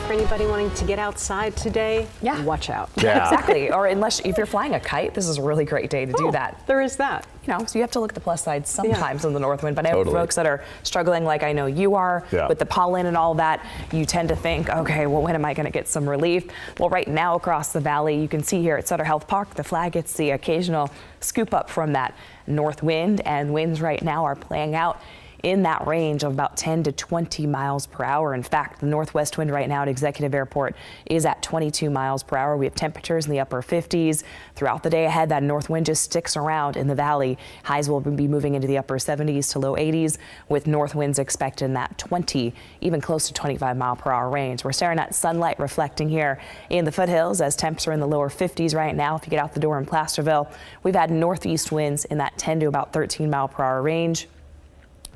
for anybody wanting to get outside today, watch out. Yeah. Exactly. Or if you're flying a kite, this is a really great day to do that. There is that. You know, so you have to look at the plus side sometimes on the north wind. But I know folks that are struggling, like I know you are, with the pollen and all that, you tend to think, okay, well, when am I going to get some relief? Well, right now across the valley, you can see here at Sutter Health Park, the flag gets the occasional scoop up from that north wind, and winds right now are playing out in that range of about 10 to 20 miles per hour. In fact, the northwest wind right now at Executive Airport is at 22 miles per hour. We have temperatures in the upper 50s. Throughout the day ahead, that north wind just sticks around in the valley. Highs will be moving into the upper 70s to low 80s, with north winds expected in that 20, even close to 25 mile per hour range. We're staring at sunlight reflecting here in the foothills as temps are in the lower 50s right now. If you get out the door in Placerville, we've had northeast winds in that 10 to about 13 mile per hour range.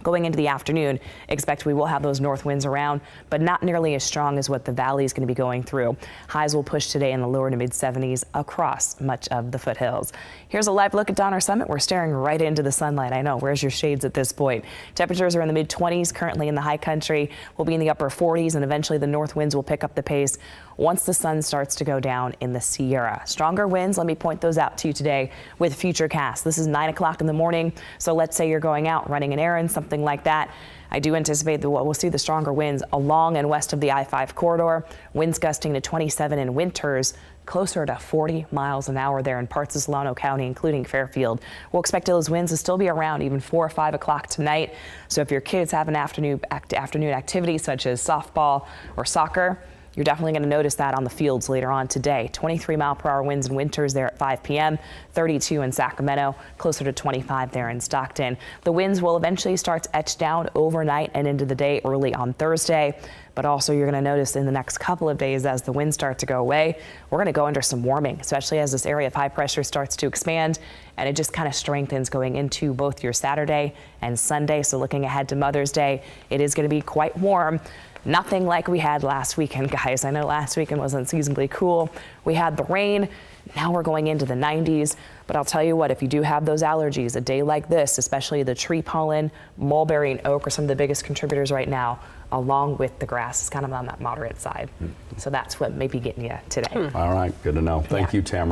Going into the afternoon, expect we will have those north winds around, but not nearly as strong as what the valley is going to be going through. Highs will push today in the lower to mid 70s across much of the foothills. Here's a live look at Donner Summit. We're staring right into the sunlight. I know, where's your shades at this point? Temperatures are in the mid 20s currently in the high country. We'll be in the upper 40s, and eventually the north winds will pick up the pace once the sun starts to go down in the Sierra. Stronger winds, let me point those out to you today with Futurecast. This is 9 o'clock in the morning, so let's say you're going out running an errand, something like that. I do anticipate that we'll see the stronger winds along and west of the I-5 corridor. Winds gusting to 27 in Winters, closer to 40 miles an hour there in parts of Solano County, including Fairfield. We'll expect those winds to still be around even 4 or 5 o'clock tonight. So if your kids have an afternoon activity such as softball or soccer, you're definitely going to notice that on the fields later on today. 23 mile per hour winds in Winters there at 5 p.m., 32 in Sacramento, closer to 25 there in Stockton. The winds will eventually start to etch down overnight and into the day early on Thursday. But also you're going to notice in the next couple of days as the winds start to go away, we're going to go under some warming, especially as this area of high pressure starts to expand, and it just kind of strengthens going into both your Saturday and Sunday. So looking ahead to Mother's Day, it is going to be quite warm. Nothing like we had last weekend, guys. I know last weekend was unseasonably cool. We had the rain. Now we're going into the 90s. But I'll tell you what, if you do have those allergies, a day like this, especially the tree pollen, mulberry and oak are some of the biggest contributors right now, along with the grass. It's kind of on that moderate side. So that's what may be getting you today. All right, good to know. Thank you, Tamara.